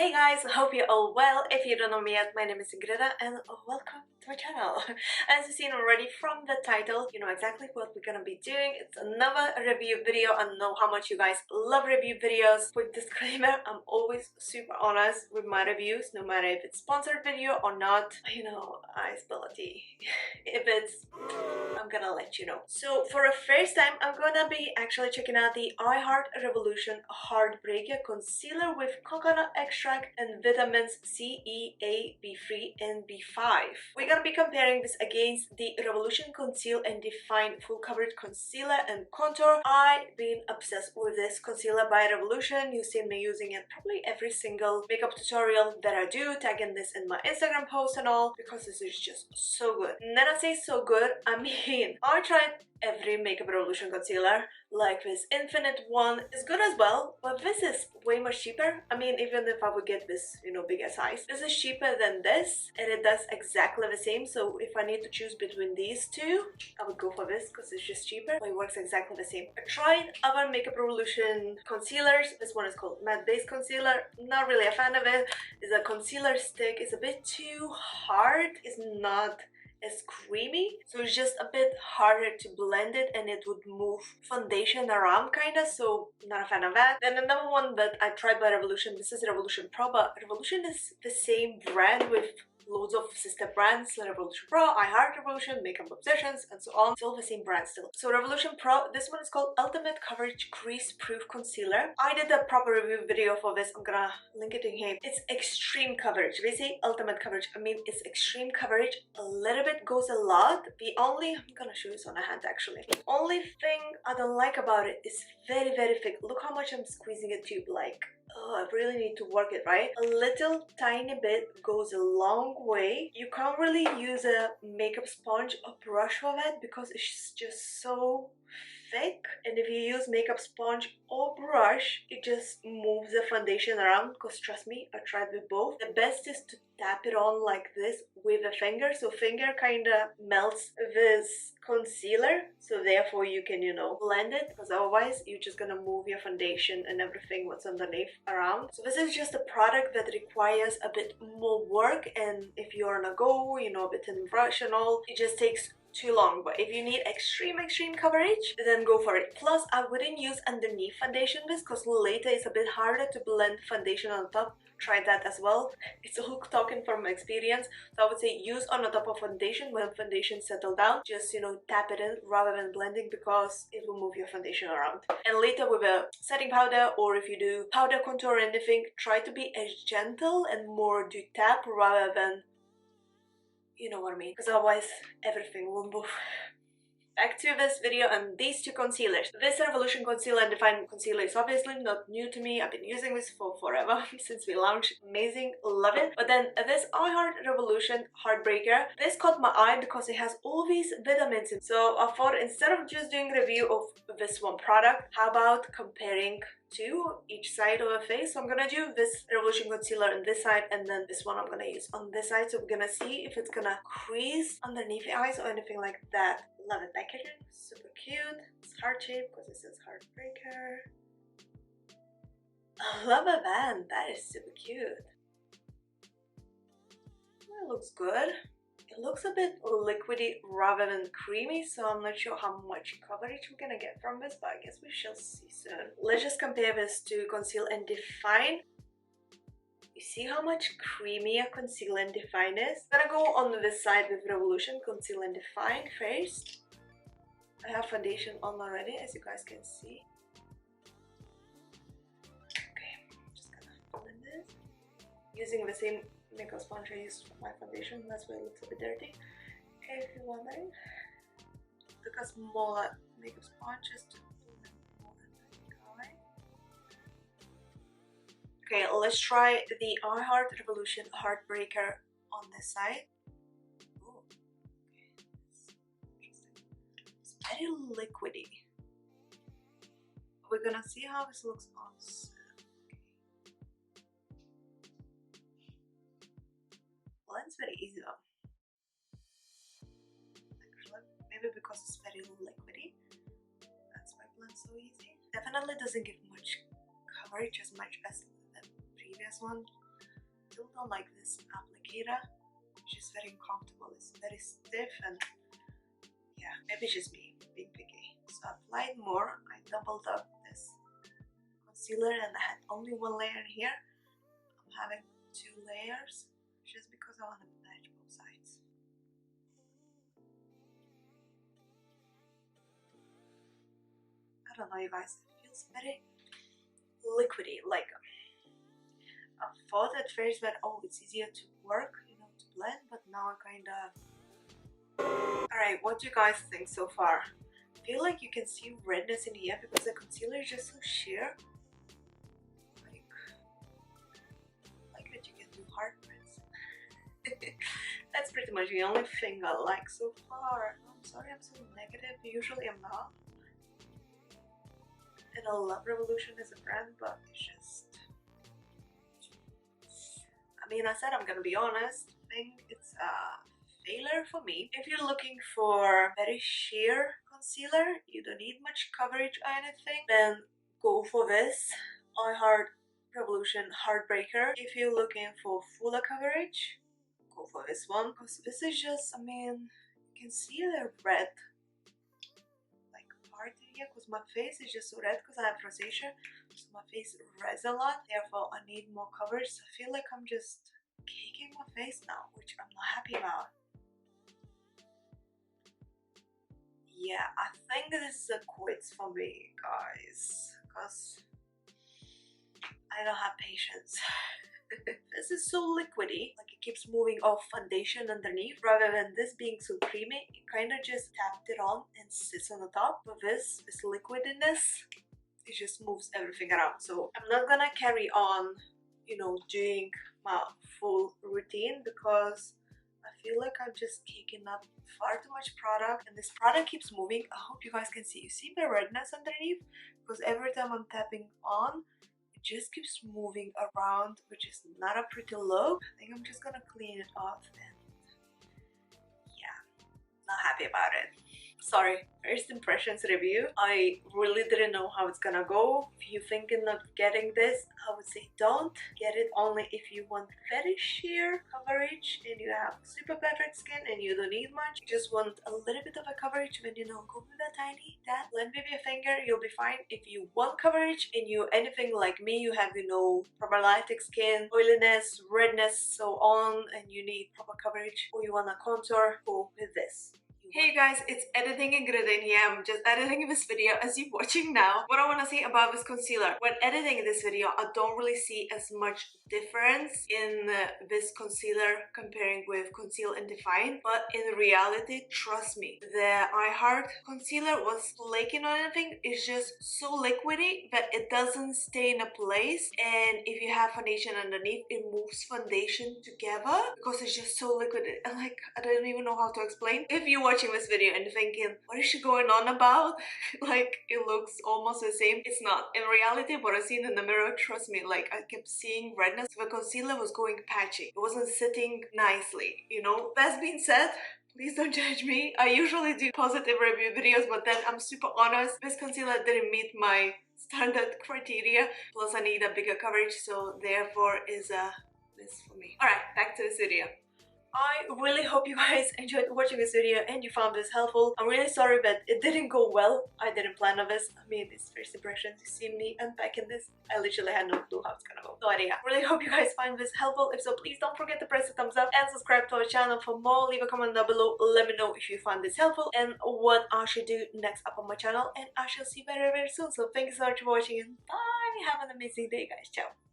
Hey guys, hope you're all well. If you don't know me yet, my name is Ingrida and welcome to my channel. As you've seen already from the title, you know exactly what we're gonna be doing. It's another review video. I know how much you guys love review videos. Quick disclaimer, I'm always super honest with my reviews, no matter if it's sponsored video or not. You know, I spill a tea. If it's, I'm gonna let you know. So for the first time, I'm gonna be actually checking out the I Heart Revolution Heartbreaker Concealer with coconut extract and vitamins C, E, A, B3 and B5. We're gonna be comparing this against the Revolution Conceal and Define Full Coverage Concealer and Contour. I've been obsessed with this concealer by Revolution. You've seen me using it probably every single makeup tutorial that I do, tagging this in my Instagram posts and all, because this is just so good. And then I say so good, I mean, I tried every Makeup Revolution concealer, like this Infinite one is good as well, but this is way much cheaper. I mean, even if I would get this, you know, bigger size, this is cheaper than this and it does exactly the same. So if I need to choose between these two, I would go for this because it's just cheaper, but it works exactly the same. I tried other Makeup Revolution concealers. This one is called Matte Base Concealer. Not really a fan of it. It's a concealer stick. It's a bit too hard. It's not as creamy, so it's just a bit harder to blend it and it would move foundation around kinda, so not a fan of that. Then another one that I tried by Revolution, this is Revolution Pro, but Revolution is the same brand with loads of sister brands like Revolution Pro, I Heart Revolution, Makeup Obsessions, and so on. It's all the same brand still. So Revolution Pro, this one is called Ultimate Coverage Crease Proof Concealer. I did a proper review video for this. I'm gonna link it in here. It's extreme coverage. They say ultimate coverage. I mean, it's extreme coverage. A little bit goes a lot. I'm gonna show this on a hand actually. The only thing I don't like about it is very, very thick. Look how much I'm squeezing a tube, like, oh, I really need to work it, right? A little tiny bit goes a long way. You can't really use a makeup sponge or brush for that because it's just so thick, and if you use makeup sponge or brush, it just moves the foundation around, because trust me, I tried with both. The best is to tap it on like this with a finger, so finger kind of melts this concealer, so therefore you can, you know, blend it, because otherwise you're just gonna move your foundation and everything what's underneath around. So this is just a product that requires a bit more work, and if you're on a go, you know, a bit in rush and all, it just takes too long. But if you need extreme coverage, then go for it. Plus, I wouldn't use underneath foundation this, because later it's a bit harder to blend foundation on top. Try that as well. It's all talking from experience. So I would say use on the top of foundation when foundation settle down. Just, you know, tap it in rather than blending, because it will move your foundation around. And later with a setting powder, or if you do powder contour or anything, try to be as gentle and more do tap rather than, you know what I mean, because otherwise everything will move. Back to this video and these two concealers. This Revolution Concealer and Define Concealer is obviously not new to me. I've been using this for forever, since we launched. Amazing, love it. But then this I Heart Revolution Heartbreaker, this caught my eye because it has all these vitamins in. So I thought, instead of just doing a review of this one product, how about comparing two each side of the face? So I'm gonna do this Revolution Concealer on this side, and then this one I'm gonna use on this side. So we're gonna see if it's gonna crease underneath the eyes or anything like that. Love it. Packaging, super cute. It's heart shaped because it says Heartbreaker. I love a band. That is super cute. It looks good. It looks a bit liquidy rather than creamy, so I'm not sure how much coverage we're gonna get from this, but I guess we shall see soon. Let's just compare this to Conceal and Define. You see how much creamier Conceal and Define is? I'm gonna go on this side with Revolution Conceal and Define first. I have foundation on already, as you guys can see. Okay, I'm just gonna blend this. Using the same makeup sponge I used for my foundation, that's why it looks a bit dirty. If you're wondering, took a smaller makeup sponge just to blend more underneath the eye. Okay, let's try the I Heart Revolution Heartbreaker on this side. Ooh, okay, interesting. It's very liquidy. We're gonna see how this looks on. Blends very easy though. Actually, maybe because it's very liquidy, that's why it blends so easy. Definitely doesn't give much coverage as much as the previous one. still don't like this applicator. It's just very uncomfortable. It's very stiff, and yeah, maybe just me being picky. So I applied more. I doubled up this concealer and I had only one layer here. I'm having 2 layers just because I want to match both sides. I don't know, you guys, it feels very liquidy. Like, I thought at first that, oh, it's easier to work, you know, to blend, but now I kind of... Alright, what do you guys think so far? I feel like you can see redness in here because the concealer is just so sheer. Like that you can do hard prints. That's pretty much the only thing I like so far. I'm sorry I'm so negative, usually I'm not. And I love Revolution as a brand, but it's just... I mean, I said I'm gonna be honest. I think it's a failure for me. If you're looking for very sheer concealer, you don't need much coverage or anything, then go for this I Heart Revolution Heartbreaker. If you're looking for fuller coverage, go for this one, because this is just, I mean, you can see the red like part in here because my face is just so red because I have rosacea, so my face reds a lot, therefore I need more coverage. So I feel like I'm just caking my face now, which I'm not happy about. Yeah, I think this is a quits for me, guys, because I don't have patience. This is so liquidy, like it keeps moving off foundation underneath, rather than this being so creamy. It kind of just tapped it on and sits on the top. But this liquidiness, it just moves everything around. So I'm not gonna carry on, you know, doing my full routine because I feel like I'm just caking up far too much product, and this product keeps moving. I hope you guys can see. You see the redness underneath? Because every time I'm tapping on, it just keeps moving around, which is not a pretty look. I think I'm just gonna clean it off, and yeah, not happy about it. Sorry, first impressions review. I really didn't know how it's gonna go. If you're thinking of getting this, I would say don't get it, only if you want very sheer coverage and you have super perfect skin and you don't need much. You just want a little bit of a coverage, when you know, go with a tiny tap, blend with your finger, you'll be fine. If you want coverage and you anything like me, you have, you know, problematic skin, oiliness, redness, so on, and you need proper coverage, or you want a contour, go with this. Hey guys, it's editing Ingrida in here. I'm just editing this video as you're watching now. What I want to say about this concealer, when editing this video, I don't really see as much difference in this concealer comparing with Conceal and Define, but in reality, trust me, the I Heart concealer was flaking on anything. It's just so liquidy that it doesn't stay in a place, and if you have foundation underneath, it moves foundation together because it's just so liquid. And like, I don't even know how to explain. If you're watching this video and thinking, what is she going on about? Like, it looks almost the same. It's not. In reality, what I seen in the mirror, trust me, like I kept seeing redness. The concealer was going patchy. It wasn't sitting nicely, you know. That being said, please don't judge me. I usually do positive review videos, but then I'm super honest. This concealer didn't meet my standard criteria. Plus I need a bigger coverage, so therefore is a miss for me. Alright, back to this video. I really hope you guys enjoyed watching this video and you found this helpful. I'm really sorry that it didn't go well. I didn't plan on this. I mean, these first impressions, you see me unpacking this, I literally had no clue how it's gonna go. No idea. Really hope you guys find this helpful. If so, please don't forget to press the thumbs up and subscribe to our channel for more. Leave a comment down below. Let me know if you found this helpful and what I should do next up on my channel. And I shall see you very, very soon. So thank you so much for watching and bye. Have an amazing day, guys. Ciao.